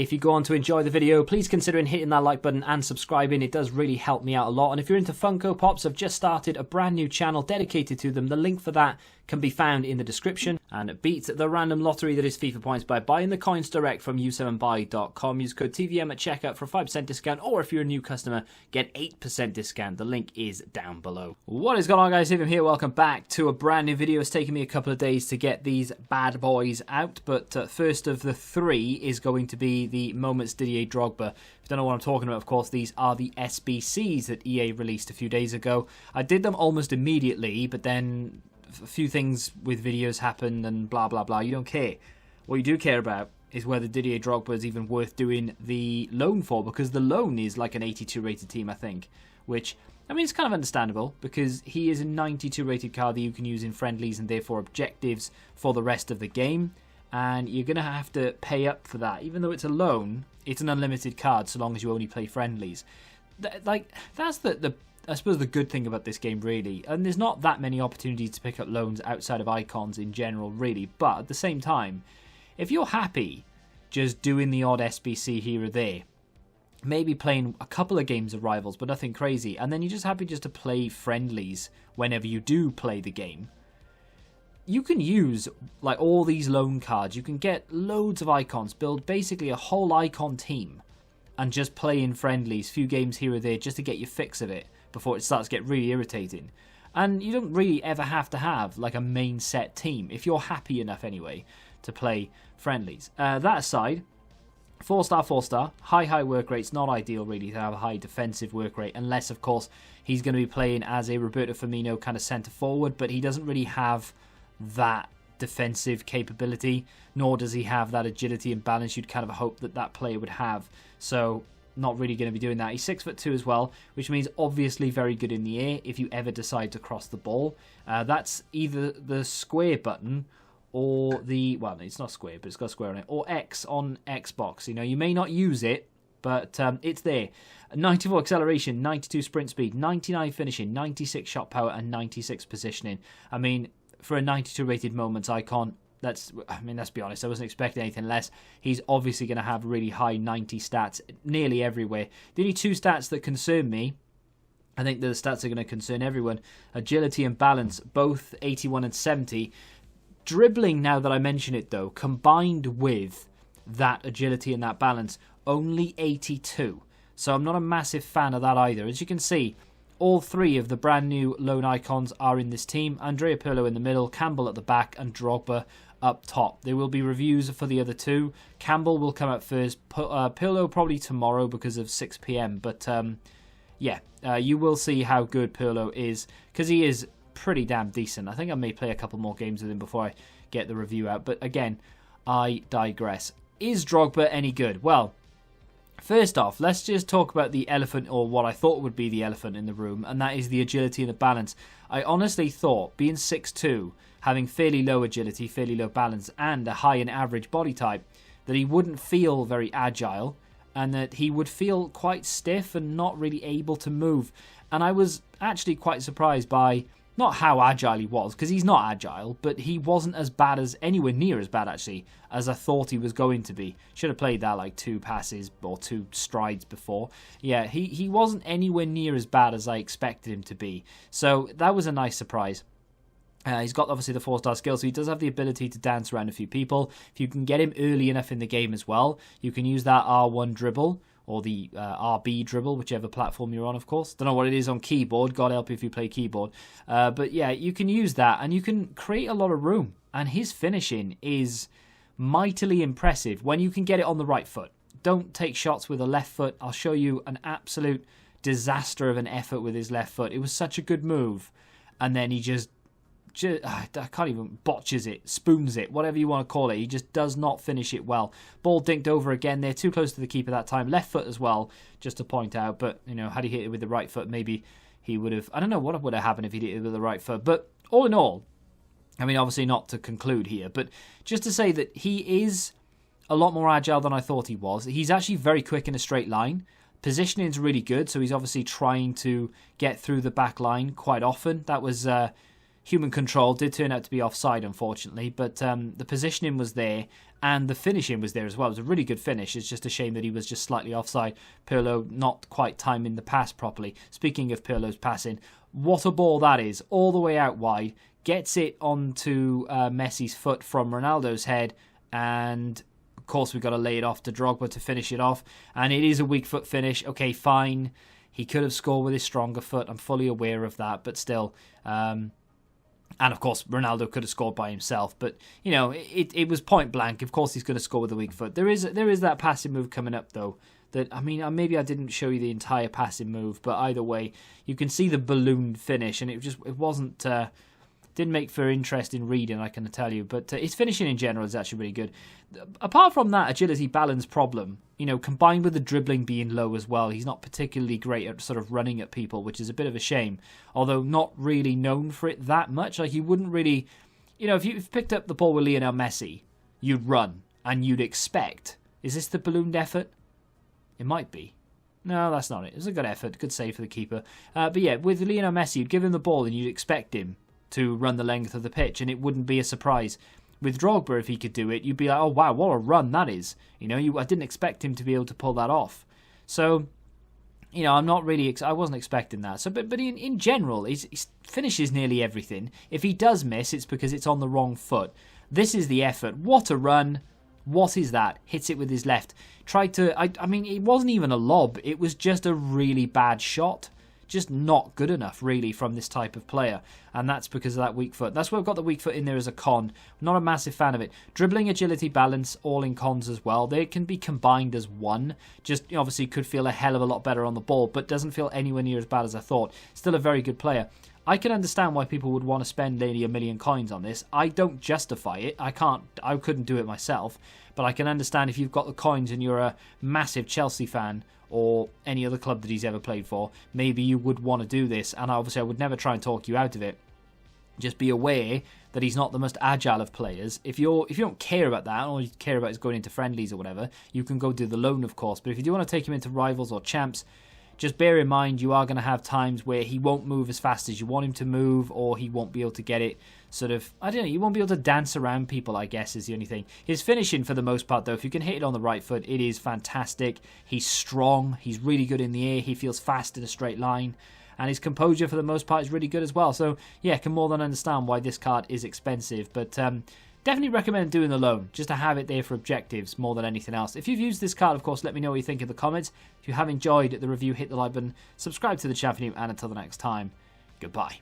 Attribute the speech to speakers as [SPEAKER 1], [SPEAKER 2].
[SPEAKER 1] If you go on to enjoy the video, please consider hitting that like button and subscribing. It does really help me out a lot. And if you're into Funko Pops, I've just started a brand new channel dedicated to them. The link for that can be found in the description. And beat the random lottery that is FIFA points by buying the coins direct from u7buy.com. Use code TVM at checkout for a 5% discount, or if you're a new customer, get 8% discount. The link is down below. What is going on, guys? TVM here. Welcome back to a brand new video. It's taken me a couple of days to get these bad boys out, but first of the three is going to be the Moments Didier Drogba. If you don't know what I'm talking about, of course, these are the SBCs that EA released a few days ago. I did them almost immediately, but then a few things with videos happened and blah blah blah. You don't care. What you do care about is whether Didier Drogba is even worth doing the loan for, because the loan is like an 82 rated team, I think, which, I mean, it's kind of understandable because he is a 92 rated card that you can use in friendlies and therefore objectives for the rest of the game, and you're going to have to pay up for that. Even though it's a loan, it's an unlimited card so long as you only play friendlies. That's the I suppose the good thing about this game, really. And there's not that many opportunities to pick up loans outside of icons in general, really. But at the same time, if you're happy just doing the odd SBC here or there, maybe playing a couple of games of Rivals, but nothing crazy, and then you're just happy just to play friendlies whenever you do play the game, you can use like all these loan cards. You can get loads of icons, build basically a whole icon team, and just play in friendlies, few games here or there, just to get your fix of it before it starts to get really irritating. And you don't really ever have to have like a main set team, if you're happy enough anyway to play friendlies. That aside, 4-star, 4-star, high work rates, not ideal really to have a high defensive work rate, unless of course he's going to be playing as a Roberto Firmino kind of centre forward, but he doesn't really have that defensive capability, nor does he have that agility and balance you'd kind of hope that that player would have. So not really going to be doing that. He's 6'2" as well, which means obviously very good in the air if you ever decide to cross the ball. That's either the square button or the, well, it's not square, but it's got a square on it, or X on Xbox. You know, you may not use it, but it's there. 94 acceleration, 92 sprint speed, 99 finishing, 96 shot power, and 96 positioning. I mean, for a 92 rated Moments icon, let's be honest, I wasn't expecting anything less. He's obviously going to have really high 90 stats nearly everywhere. The only two stats that concern me, I think the stats are going to concern everyone, agility and balance, both 81 and 70. Dribbling, now that I mention it though, combined with that agility and that balance, only 82. So I'm not a massive fan of that either. As you can see, all three of the brand new loan icons are in this team. Andrea Pirlo in the middle, Campbell at the back, and Drogba up top. There will be reviews for the other two. Campbell will come out first. Pirlo probably tomorrow because of 6 PM. But yeah, you will see how good Pirlo is, because he is pretty damn decent. I think I may play a couple more games with him before I get the review out. But again, I digress. Is Drogba any good? Well, first off, let's just talk about the elephant, or what I thought would be the elephant in the room, and that is the agility and the balance. I honestly thought, being 6'2", having fairly low agility, fairly low balance, and a high and average body type, that he wouldn't feel very agile, and that he would feel quite stiff and not really able to move. And I was actually quite surprised by not how agile he was, because he's not agile, but he wasn't as bad as, anywhere near as bad actually, as I thought he was going to be. Should have played that like 2 passes or 2 strides before. Yeah, he wasn't anywhere near as bad as I expected him to be. So that was a nice surprise. He's got obviously the 4-star skill, so he does have the ability to dance around a few people. If you can get him early enough in the game as well, you can use that R1 dribble, or the RB dribble, whichever platform you're on, of course. Don't know what it is on keyboard. God help you if you play keyboard. But yeah, you can use that, and you can create a lot of room. And his finishing is mightily impressive when you can get it on the right foot. Don't take shots with a left foot. I'll show you an absolute disaster of an effort with his left foot. It was such a good move, and then he just I can't even, botches it, spoons it, whatever you want to call it. He just does not finish it well. Ball dinked over again. They're too close to the keeper that time. Left foot as well, just to point out. But, you know, had he hit it with the right foot, maybe he would have, I don't know what would have happened if he hit it with the right foot. But all in all, I mean, obviously not to conclude here, but just to say that he is a lot more agile than I thought he was. He's actually very quick in a straight line. Positioning is really good, so he's obviously trying to get through the back line quite often. That was human control did turn out to be offside, unfortunately, but the positioning was there and the finishing was there as well. It was a really good finish. It's just a shame that he was just slightly offside. Pirlo not quite timing the pass properly. Speaking of Pirlo's passing, what a ball that is, all the way out wide, gets it onto Messi's foot from Ronaldo's head, and of course we've got to lay it off to Drogba to finish it off, and it is a weak foot finish. Okay, fine. He could have scored with his stronger foot. I'm fully aware of that, but still. And of course, Ronaldo could have scored by himself, but you know, it was point blank. Of course, he's going to score with a weak foot. There is that passing move coming up though. That, I mean, maybe I didn't show you the entire passing move, but either way, you can see the balloon finish, and it wasn't. Didn't make for interesting reading, I can tell you. But his finishing in general is actually really good. Apart from that agility balance problem, you know, combined with the dribbling being low as well, he's not particularly great at sort of running at people, which is a bit of a shame. Although not really known for it that much. Like, you wouldn't really, you know, if you picked up the ball with Lionel Messi, you'd run and you'd expect. Is this the ballooned effort? It might be. No, that's not it. It was a good effort, good save for the keeper. But yeah, with Lionel Messi, you'd give him the ball and you'd expect him to run the length of the pitch, and it wouldn't be a surprise. With Drogba, if he could do it, you'd be like, oh wow, what a run that is. You know, I didn't expect him to be able to pull that off. So, you know, I wasn't expecting that. So, but in general, he finishes nearly everything. If he does miss, it's because it's on the wrong foot. This is the effort. What a run. What is that? Hits it with his left. I mean, it wasn't even a lob. It was just a really bad shot. Just not good enough, really, from this type of player. And that's because of that weak foot. That's why I've got the weak foot in there as a con. Not a massive fan of it. Dribbling, agility, balance, all in cons as well. They can be combined as one. Just, you know, obviously, could feel a hell of a lot better on the ball, but doesn't feel anywhere near as bad as I thought. Still a very good player. I can understand why people would want to spend nearly 1 million coins on this. I don't justify it. I couldn't do it myself. But I can understand if you've got the coins and you're a massive Chelsea fan or any other club that he's ever played for, maybe you would want to do this. And obviously I would never try and talk you out of it. Just be aware that he's not the most agile of players. If you don't care about that, or you care about his going into friendlies or whatever, you can go do the loan, of course. But if you do want to take him into rivals or champs, just bear in mind you are going to have times where he won't move as fast as you want him to move, or he won't be able to get it sort of, I don't know, you won't be able to dance around people, I guess, is the only thing. His finishing, for the most part, though, if you can hit it on the right foot, it is fantastic. He's strong. He's really good in the air. He feels fast in a straight line. And his composure, for the most part, is really good as well. So, yeah, I can more than understand why this card is expensive. But definitely recommend doing the loan, just to have it there for objectives more than anything else. If you've used this card, of course, let me know what you think in the comments. If you have enjoyed the review, hit the like button, subscribe to the channel, and until the next time, goodbye.